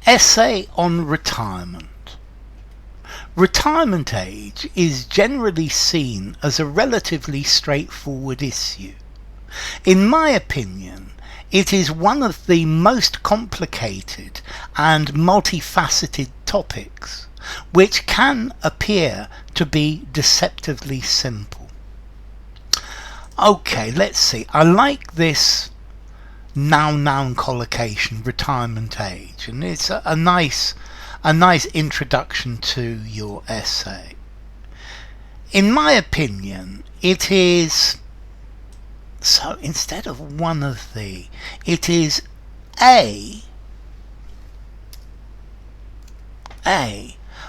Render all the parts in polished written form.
Essay on retirement. Retirement age is generally seen as a relatively straightforward issue. In my opinion, it is one of the most complicated and multifaceted topics, which can appear to be deceptively simple. Okay, let's see. I like this noun collocation, retirement age, and it's a nice introduction to your essay. In my opinion, it is, so instead of one of the, it is a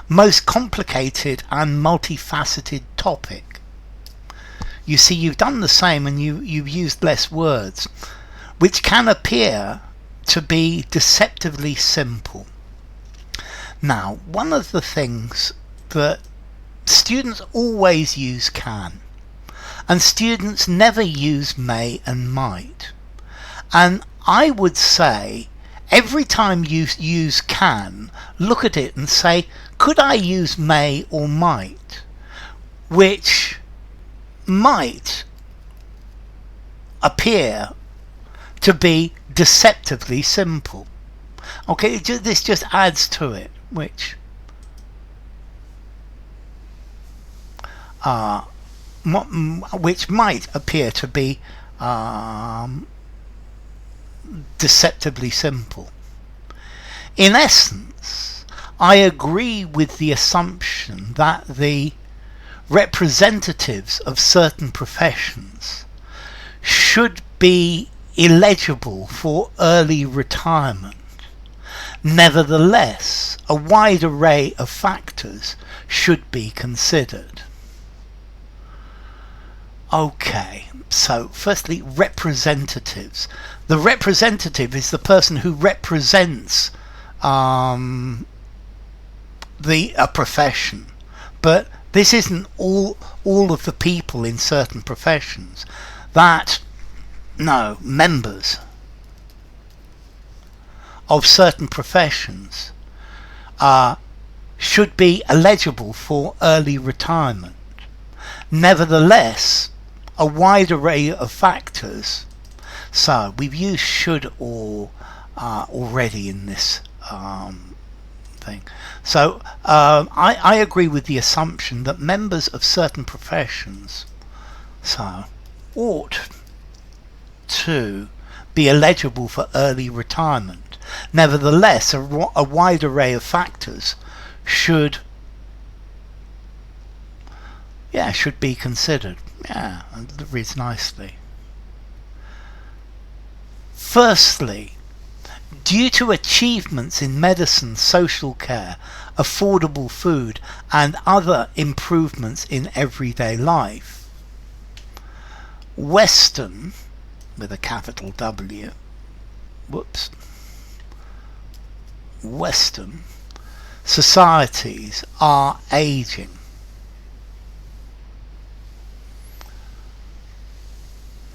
most complicated and multifaceted topic. You see, you've done the same and you've used less words, which can appear to be deceptively simple. Now, one of the things that students always use can, and students never use may and might. And I would say every time you use can, look at it and say, could I use may or might? Which might appear to be deceptively simple. Okay, this just adds to it, which might appear to be deceptively simple. In essence, I agree with the assumption that the representatives of certain professions should be eligible for early retirement. Nevertheless, a wide array of factors should be considered. Okay, so firstly, representatives. The representative is the person who represents a profession, but this isn't all of the people in certain professions. Members of certain professions should be eligible for early retirement. Nevertheless, a wide array of factors. So we've used should or already in this thing. So I agree with the assumption that members of certain professions ought to be eligible for early retirement. Nevertheless, a wide array of factors should be considered. Yeah, it reads nicely. Firstly, due to achievements in medicine, social care, affordable food, and other improvements in everyday life, Western, with a capital W, Western societies are aging.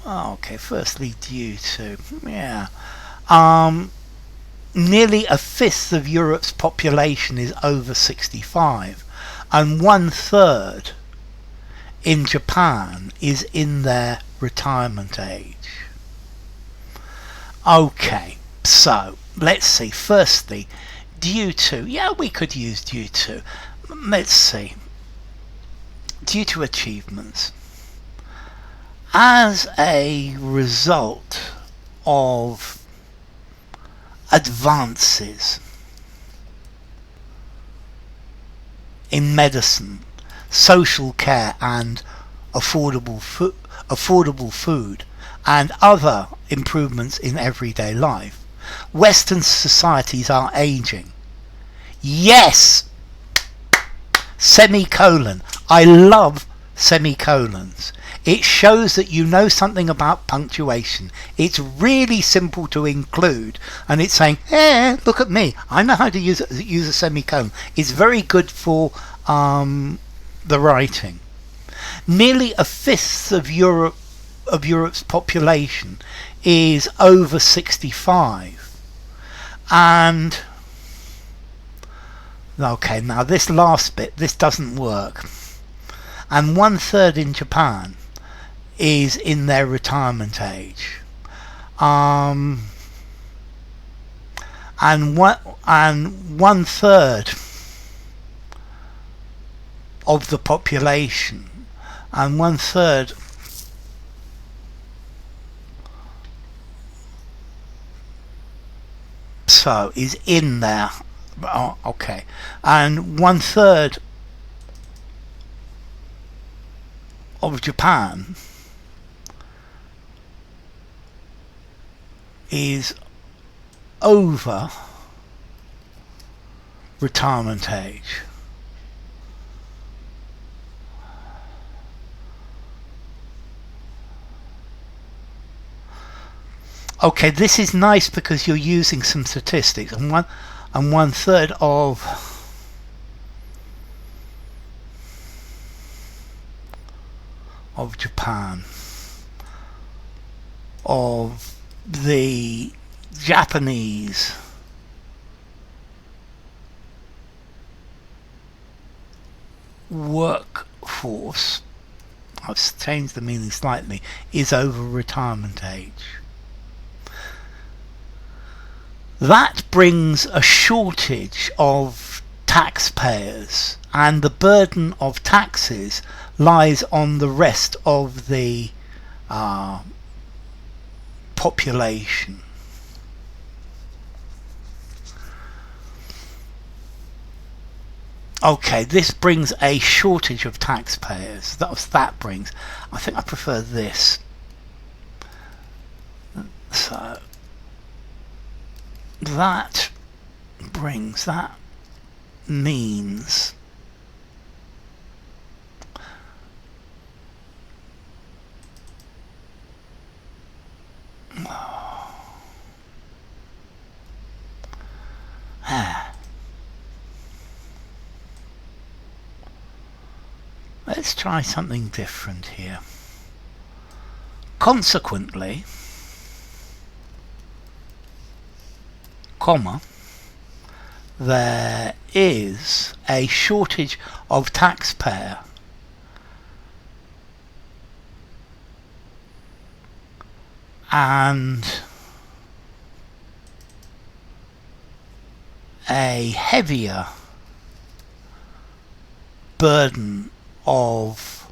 Okay, firstly, due to, nearly a fifth of Europe's population is over 65, and 1/3 in Japan is in their retirement age. Okay, so let's see. Firstly, due to, we could use due to. Let's see. Due to achievements. As a result of advances in medicine, social care, and affordable food, and other improvements in everyday life, Western societies are aging. Yes! Semicolon. I love semicolons. It shows that you know something about punctuation. It's really simple to include, and it's saying, look at me, I know how to use a semicolon. It's very good for the writing. Nearly a fifth of Europe's population is over 65, and Okay, now this last bit, this doesn't work. And 1/3 in Japan is in their retirement age. And 1/3 of the population, and 1/3 so is in there. Oh, okay, and 1/3 of Japan is over retirement age. Okay, this is nice because you're using some statistics, and 1/3 of Japan, of the Japanese workforce, I've changed the meaning slightly, is over retirement age. That brings a shortage of taxpayers, and the burden of taxes lies on the rest of the population. Okay, this brings a shortage of taxpayers. That brings. I think I prefer this. So that means let's try something different here. Consequently, comma, there is a shortage of taxpayer and a heavier burden of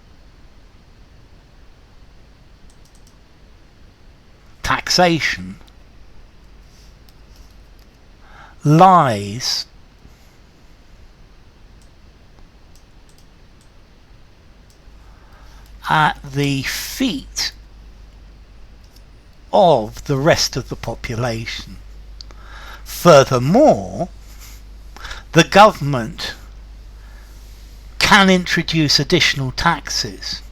taxation lies at the feet of the rest of the population. Furthermore, the government can introduce additional taxes,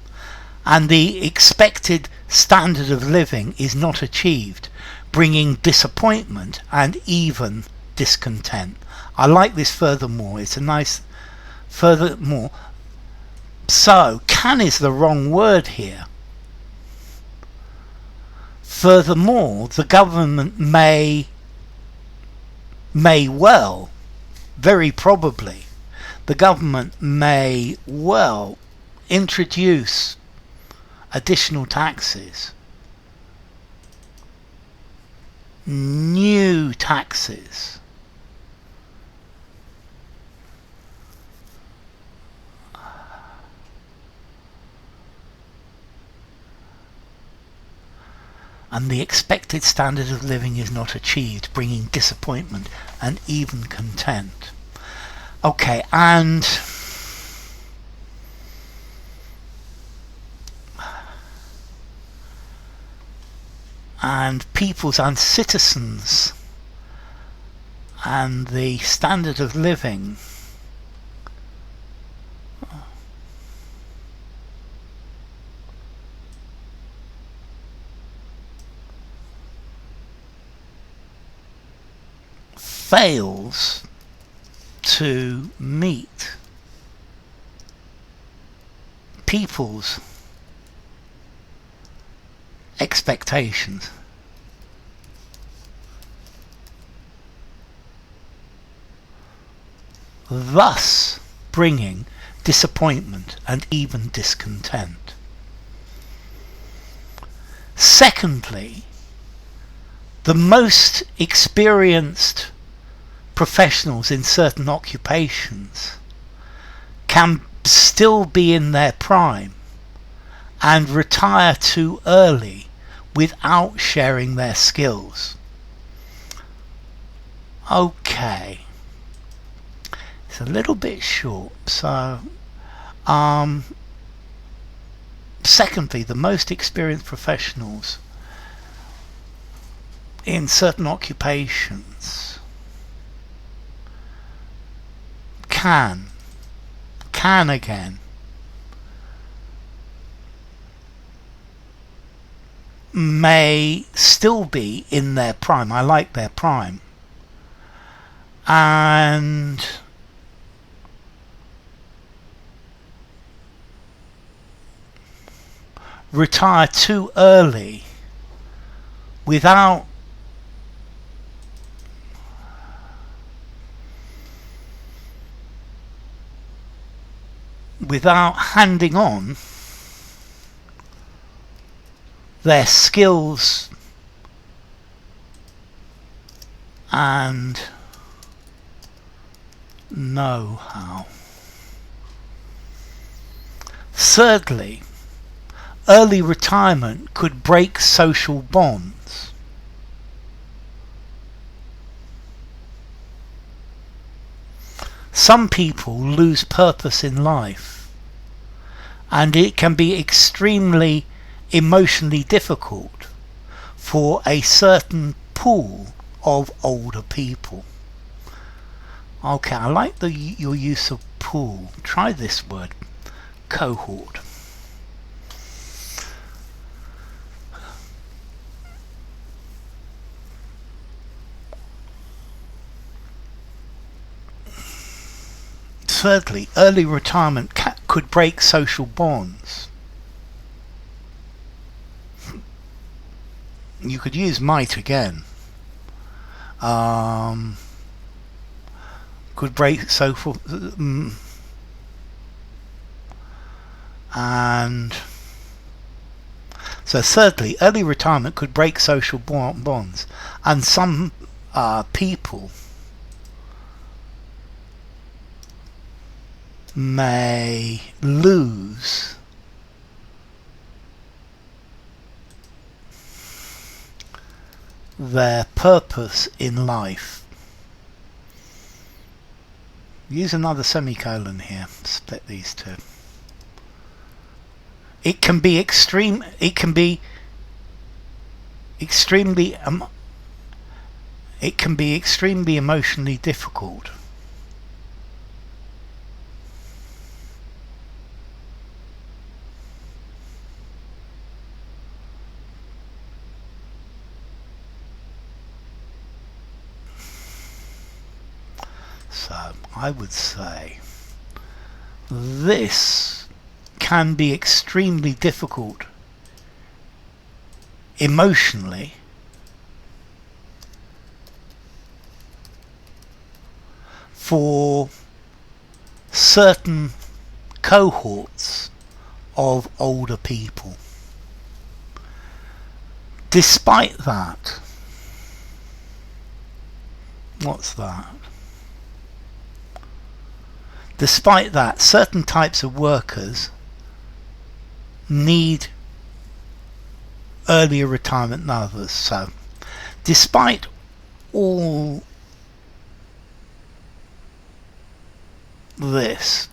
and the expected standard of living is not achieved, bringing disappointment and even discontent. I like this furthermore. It's a nice furthermore. So can is the wrong word here. Furthermore, the government may well, very probably, the government may well introduce additional taxes, new taxes, and the expected standard of living is not achieved, bringing disappointment and even contempt. Okay, and peoples and citizens and the standard of living fails to meet people's expectations. thus bringing disappointment and even discontent. Secondly, the most experienced professionals in certain occupations can still be in their prime and retire too early without sharing their skills. Okay, it's a little bit short, so secondly, the most experienced professionals in certain occupations can again may still be in their prime. I like their prime. And retire too early without handing on their skills and know-how. Thirdly, early retirement could break social bonds. Some people lose purpose in life, and it can be extremely emotionally difficult for a certain pool of older people. Okay, I like your use of pool. Try this word, cohort. Thirdly, early retirement could break social bonds. You could use might again. Could break social and so thirdly, early retirement could break social bonds, and some people may lose their purpose in life. Use another semicolon here, split these two. It can be extremely emotionally difficult. So I would say this can be extremely difficult emotionally for certain cohorts of older people. Despite that, what's that? Despite that, certain types of workers need earlier retirement than others. So, despite all this,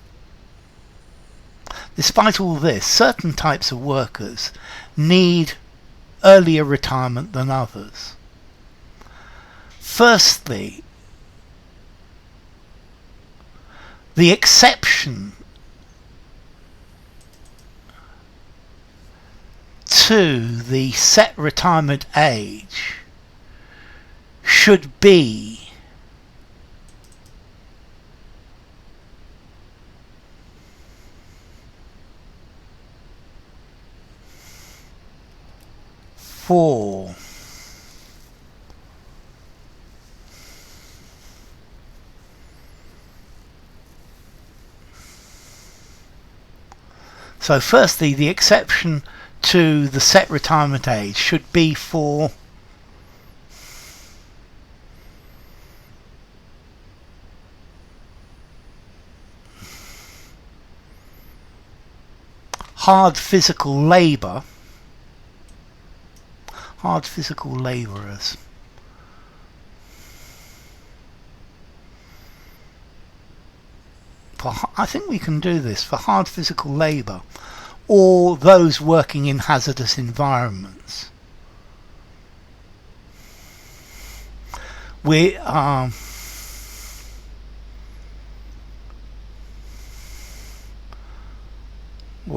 certain types of workers need earlier retirement than others. Firstly, the exception to the set retirement age should be for So firstly, the exception to the set retirement age should be for hard physical labour, hard physical labourers. I think we can do this for hard physical labour, or those working in hazardous environments. We or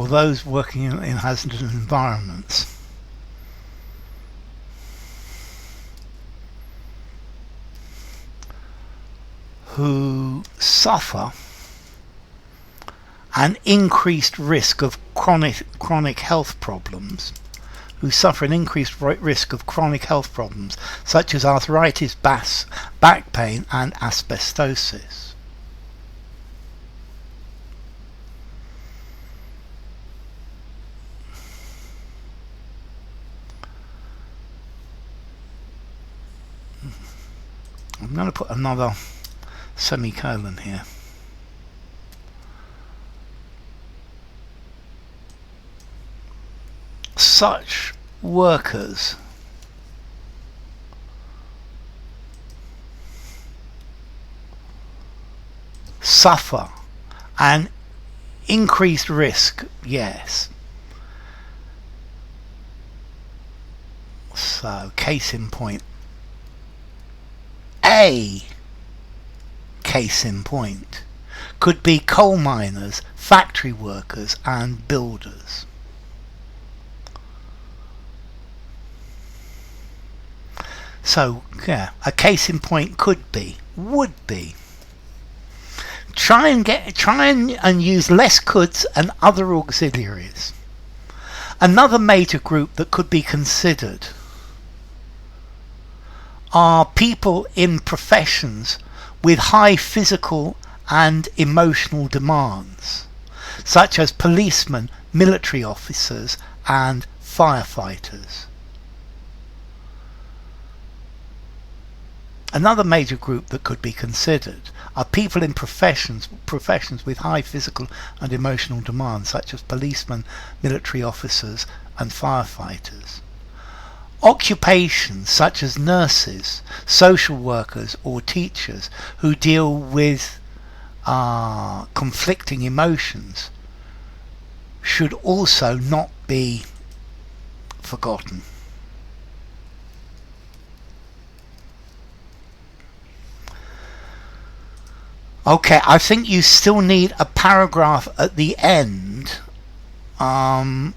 those working in hazardous environments. Who suffer an increased risk of chronic health problems, such as arthritis, back pain and asbestosis. I'm going to put another semicolon here. Such workers suffer an increased risk, yes. So, case in point. A case in point could be coal miners, factory workers and builders. So yeah, a case in point would be try and use less coulds and other auxiliaries. Another major group that could be considered are people in professions with high physical and emotional demands, such as policemen, military officers and firefighters. Another major group that could be considered are people in professions with high physical and emotional demands, such as policemen, military officers and firefighters. Occupations such as nurses, social workers or teachers who deal with conflicting emotions should also not be forgotten. Okay, I think you still need a paragraph at the end tying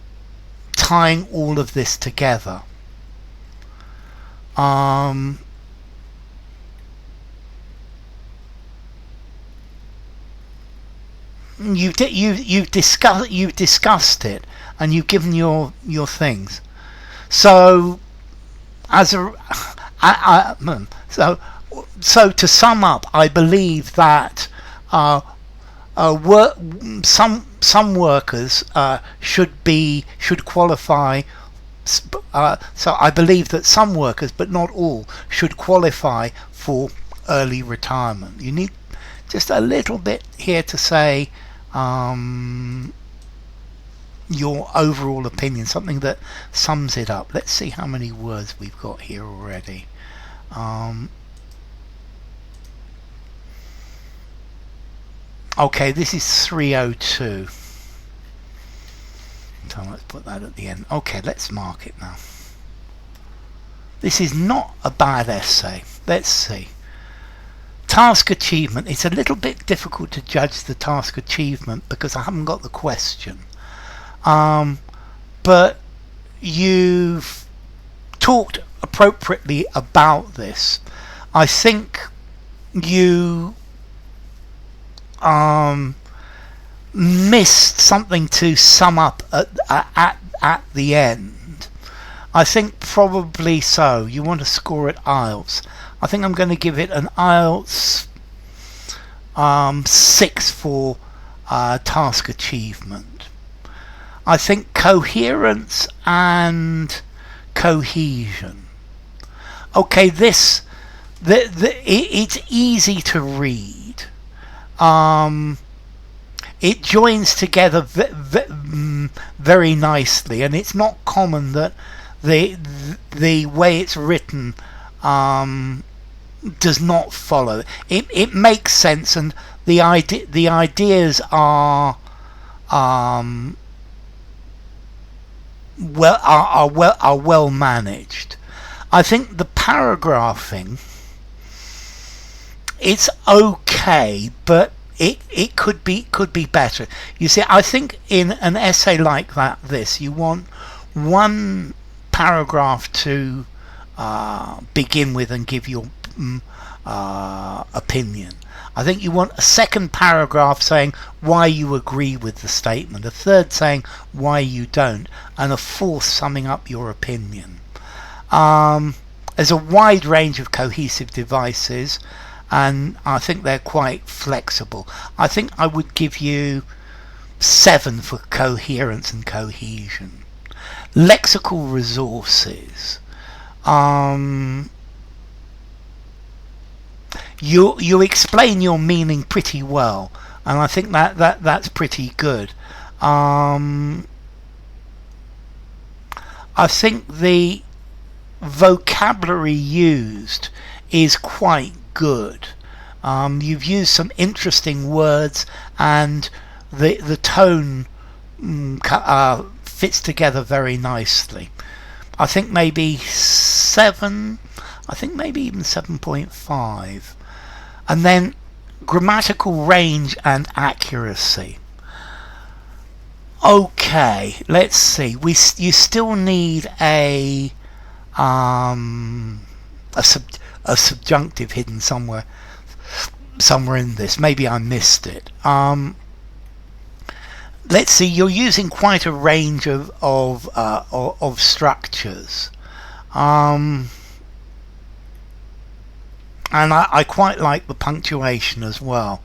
all of this together. You've discussed it and you've given your things. So so to sum up, I believe that some workers should qualify. So I believe that some workers, but not all, should qualify for early retirement. You need just a little bit here to say your overall opinion, something that sums it up. Let's see how many words we've got here already. Okay, this is 302. So let's put that at the end. Okay, let's mark it now. This is not a bad essay. Let's see. Task achievement. It's a little bit difficult to judge the task achievement because I haven't got the question. But you've talked appropriately about this. I think you missed something to sum up at the end. I think probably so. You want to score at IELTS. I think I'm going to give it an IELTS 6 for task achievement. I think coherence and cohesion. Okay, it's easy to read. It joins together very nicely, and it's not common that the way it's written does not follow. It makes sense, and the ideas are well managed. I think the paragraphing, it's okay, but it could be better. You see, I think in an essay like this, you want one paragraph to begin with and give your opinion. I think you want a second paragraph saying why you agree with the statement, a third saying why you don't, and a fourth summing up your opinion. There's a wide range of cohesive devices, and I think they're quite flexible. I think I would give you 7 for coherence and cohesion. Lexical resources. You explain your meaning pretty well, and I think that's pretty good. I think the vocabulary used is quite good. You've used some interesting words, and the tone fits together very nicely. I think maybe 7. I think maybe even 7.5. And then grammatical range and accuracy. Okay, let's see. You still need a subjunctive hidden somewhere in this. Maybe I missed it. Let's see. You're using quite a range of structures. And I quite like the punctuation as well.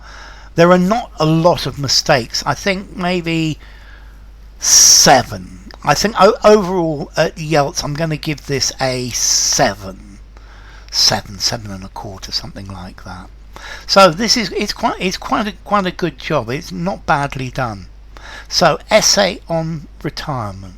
There are not a lot of mistakes. I think maybe 7. I think overall at IELTS I'm going to give this a 7 and a quarter, something like that. So it's quite a good job. It's not badly done. So essay on retirement.